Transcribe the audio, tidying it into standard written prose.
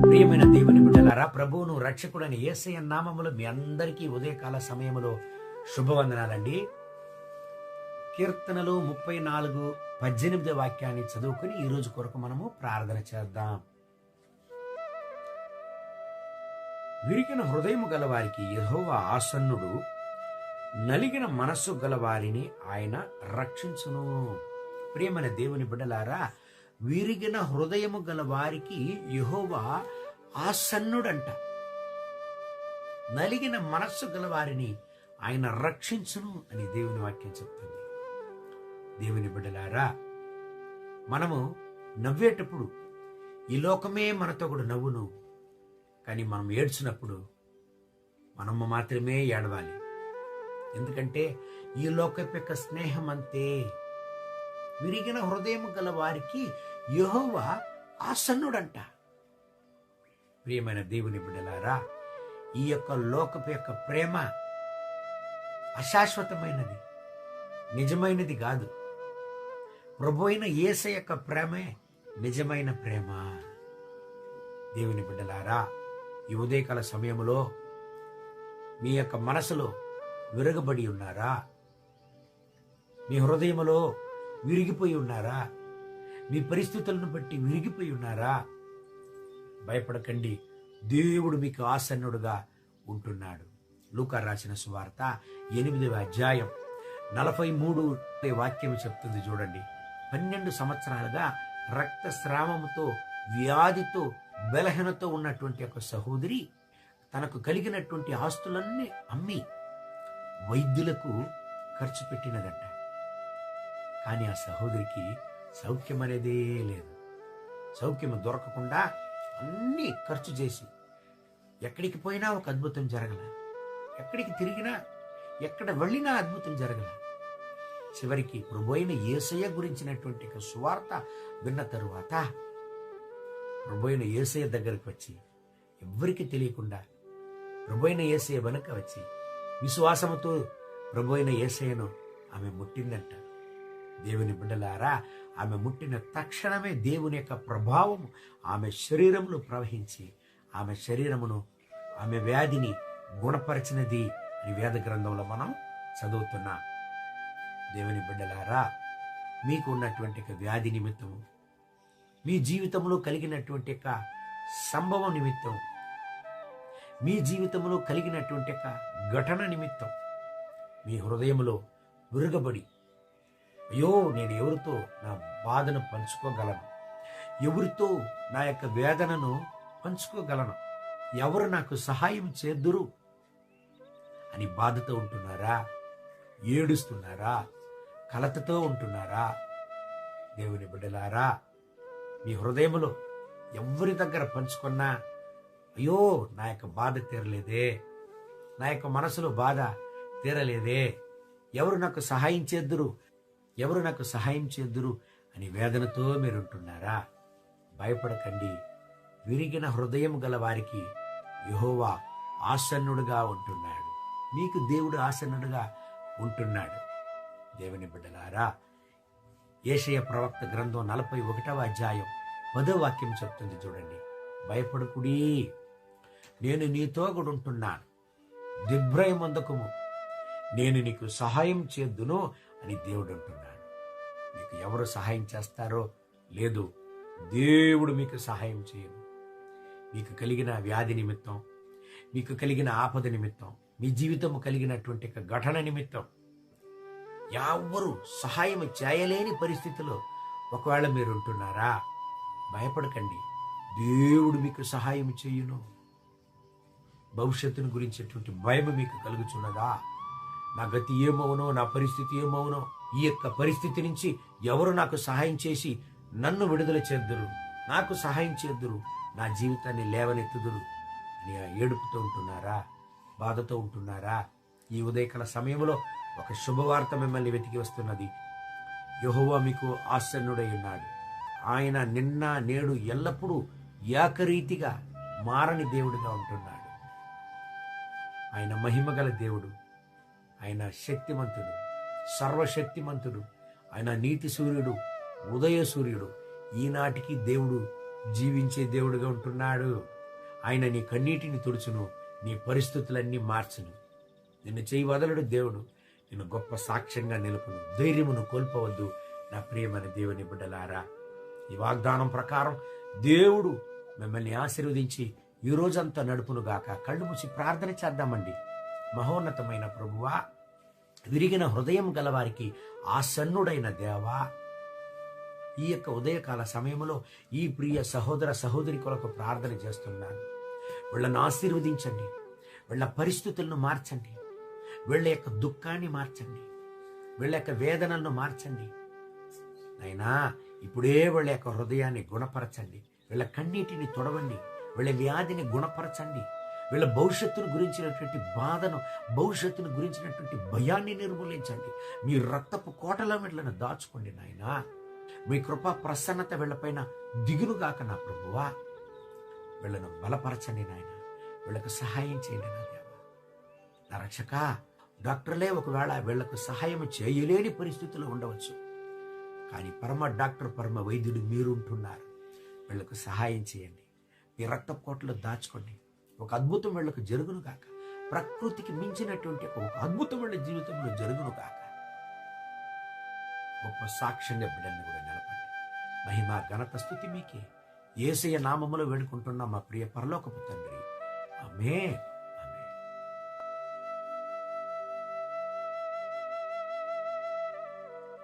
ప్రియమైన దేవుని బిడ్డలారా, ప్రభువును రక్షకుడని యేసయ్య నామములో మీ అందరికీ ఉదయకాల సమయములో శుభవందనాలండి. కీర్తనలు 34:18 వాక్యాన్ని చదువుకుని ఈ రోజు కొరకు మనము ప్రార్థన చేద్దాం. విరిగిన హృదయము గలవారికి యెహోవా ఆసన్నుడు, నలిగిన మనస్సు గలవారిని ఆయన రక్షించును. ప్రియమైన దేవుని బిడ్డలారా, విరిగిన హృదయము గల వారికి యెహోవా ఆసన్నుడంట. నలిగిన మనస్సు గల వారిని ఆయన రక్షించును అని దేవుని వాక్యం చెప్తుంది. దేవుని బిడ్డలారా, మనము నవ్వేటప్పుడు ఈ లోకమే మనతో కూడా నవ్వును, కానీ మనం ఏడ్చినప్పుడు మనము మాత్రమే ఏడవాలి. ఎందుకంటే ఈ లోకపు యొక్క స్నేహం అంతే. విరిగిన హృదయం గల వారికి యెహోవా ఆసన్నుడంట. ప్రియమైన దేవుని బిడ్డలారా, ఈ యొక్క లోకపు యొక్క ప్రేమ అశాశ్వతమైనది, నిజమైనది కాదు. ప్రభు అయిన యేసయ్య యొక్క ప్రేమే నిజమైన ప్రేమ. దేవుని బిడ్డలారా, ఈ ఉదయకాల సమయంలో మీ యొక్క మనసులో విరగబడి ఉన్నారా? మీ హృదయములో విరిగిపోయి ఉన్నారా? మీ పరిస్థితులను బట్టి విరిగిపోయి ఉన్నారా? భయపడకండి, దేవుడు మీకు ఆసన్నుడుగా ఉంటున్నాడు. లూకా రాసిన సువార్త 8వ అధ్యాయం 43 వాక్యం చెప్తుంది చూడండి. 12 సంవత్సరాలుగా రక్తస్రావముతో, వ్యాధితో, బలహీనతో ఉన్నటువంటి ఒక సహోదరి తనకు కలిగినటువంటి ఆస్తులన్నీ అమ్మి వైద్యులకు ఖర్చు పెట్టినదట. కానీ ఆ సహోదరికి సౌఖ్యం అనేదే లేదు. సౌఖ్యం దొరకకుండా అన్నీ ఖర్చు చేసి ఎక్కడికి పోయినా ఒక అద్భుతం జరగల, ఎక్కడికి తిరిగినా, ఎక్కడ వెళ్ళినా అద్భుతం జరగల. చివరికి ప్రభువైన యేసయ్య గురించినటువంటి సువార్త విన్న తరువాత ప్రభువైన యేసయ్య దగ్గరికి వచ్చి, ఎవ్వరికి తెలియకుండా ప్రభువైన యేసయ్య వెనుక వచ్చి విశ్వాసముతో ప్రభువైన యేసయ్యను ఆమె ముట్టిందంట. దేవుని బిడ్డలారా, ఆమె ముట్టిన తక్షణమే దేవుని యొక్క ప్రభావం ఆమె శరీరంలో ప్రవహించి ఆమె శరీరమును, ఆమె వ్యాధిని గుణపరిచినది అని వేద గ్రంథంలో మనం చదువుతున్నాం. దేవుని బిడ్డలారా, మీకు ఉన్నటువంటి వ్యాధి నిమిత్తం, మీ జీవితంలో కలిగినటువంటి సంభవం నిమిత్తం, మీ జీవితంలో కలిగినటువంటి ఘటన నిమిత్తం మీ హృదయంలో విరగబడి, అయ్యో నేను ఎవరితో నా బాధను పంచుకోగలను, ఎవరితో నా యొక్క వేదనను పంచుకోగలను, ఎవరు నాకు సహాయం చేద్దురు అని బాధతో ఉంటున్నారా? ఏడుస్తున్నారా? కలతతో ఉంటున్నారా? దేవుని బిడ్డలారా, మీ హృదయంలో ఎవరి దగ్గర పంచుకున్నా, అయ్యో నా యొక్క బాధ తీరలేదే, నా యొక్క మనసులో బాధ తీరలేదే, ఎవరు నాకు సహాయం చేద్దురు, ఎవరు నాకు సహాయం చేద్దురు అని వేదనతో మీరుంటున్నారా? భయపడకండి. విరిగిన హృదయం గల వారికి యెహోవా ఆసన్నుడుగా ఉంటున్నాడు. మీకు దేవుడు ఆసన్నుడుగా ఉంటున్నాడు. దేవుని బిడ్డలారా, యేషయ ప్రవక్త గ్రంథం 41వ అధ్యాయం 10వ వాక్యం చెప్తుంది చూడండి. భయపడకుడి, నేను నీతో కూడా ఉంటున్నాను, దిగ్భ్రయమందకుము, నేను నీకు సహాయం చేద్దును అని దేవుడు అంటున్నాడు. మీకు ఎవరు సహాయం చేస్తారో లేదు, దేవుడు మీకు సహాయం చేయను. మీకు కలిగిన వ్యాధి నిమిత్తం, మీకు కలిగిన ఆపద నిమిత్తం, మీ జీవితం కలిగినటువంటి ఘటన నిమిత్తం ఎవరు సహాయం చేయలేని పరిస్థితిలో ఒకవేళ మీరు ఉంటున్నారా? భయపడకండి, దేవుడు మీకు సహాయం చేయును. భవిష్యత్తును గురించేటువంటి భయం మీకు కలుగుచున్నదా? నా గతి ఏమవునో, నా పరిస్థితి ఏమవునో, ఈ యొక్క పరిస్థితి నుంచి ఎవరు నాకు సహాయం చేసి నన్ను విడుదల చేద్దురు, నాకు సహాయం చేద్దురు, నా జీవితాన్ని లేవనెత్తుదురు అని ఏడుపుతూ ఉంటున్నారా? బాధతో ఉంటున్నారా? ఈ ఉదయకాల సమయంలో ఒక శుభవార్త మిమ్మల్ని వెతికి వస్తున్నది. యెహోవా మీకు ఆసన్నుడై ఉన్నాడు. ఆయన నిన్న నేడు ఎల్లప్పుడూ ఏకరీతిగా మారని దేవుడిగా ఉంటున్నాడు. ఆయన మహిమగల దేవుడు, ఆయన శక్తిమంతుడు, సర్వశక్తిమంతుడు, ఆయన నీతి సూర్యుడు, ఉదయ సూర్యుడు. ఈనాటికి దేవుడు జీవించే దేవుడుగా ఉంటున్నాడు. ఆయన నీ కన్నీటిని తుడుచును, నీ పరిస్థితులన్నీ మార్చును. నిన్ను చేయి వదలడు దేవుడు, నిన్ను గొప్ప సాక్ష్యంగా నిలుపును. ధైర్యమును కోల్పోవద్దు నా ప్రియమైన దేవుని బిడ్డలారా. ఈ వాగ్దానం ప్రకారం దేవుడు మిమ్మల్ని ఆశీర్వదించి ఈ రోజంతా నడుపునుగాక. కళ్ళు మూసి ప్రార్థన చేద్దామండి. మహోన్నతమైన ప్రభువా, విరిగిన హృదయం గలవారికి ఆసన్నుడైన దేవా, ఈ యొక్క ఉదయకాల సమయంలో ఈ ప్రియ సహోదర సహోదరి కొరకు ప్రార్థన చేస్తున్నాను. వీళ్ళను ఆశీర్వదించండి, వీళ్ళ పరిస్థితులను మార్చండి, వీళ్ళ యొక్క దుఃఖాన్ని మార్చండి, వీళ్ళ యొక్క వేదనలను మార్చండి. అయినా ఇప్పుడే వీళ్ళ యొక్క హృదయాన్ని గుణపరచండి, వీళ్ళ కన్నీటిని తొడవండి, వీళ్ళ వ్యాధిని గుణపరచండి, వీళ్ళ భవిష్యత్తును గురించినటువంటి బాధను, భవిష్యత్తును గురించినటువంటి భయాన్ని నిర్మూలించండి. మీ రక్తపు కోటలో వీళ్ళను దాచుకోండి నాయనా. మీ కృపా ప్రసన్నత వీళ్ళపైన దిగునుగాక నా ప్రభువా. వీళ్ళను బలపరచండి నాయన, వీళ్ళకు సహాయం చేయండి నా దేవా. నా రక్షక, డాక్టర్లే ఒకవేళ వీళ్లకు సహాయం చేయలేని పరిస్థితుల్లో ఉండవచ్చు, కానీ పరమ డాక్టర్, పరమ వైద్యుడు మీరుంటున్నారు. వీళ్లకు సహాయం చేయండి, మీ రక్త కోటలో దాచుకోండి. ఒక అద్భుతం వీళ్లకు జరుగును గాక. ప్రకృతికి మించినటువంటి ఒక అద్భుతం వీళ్ళ జీవితంలో జరుగును గాక. గొప్ప సాక్ష్యంగా బిడ్డల్ని కూడా నిలపండి. మహిమ ఘనత స్తుతి మీకే. యేసయ్య నామములో వేడుకుంటున్న మా ప్రియ పరలోకపు తండ్రి, ఆమేన్.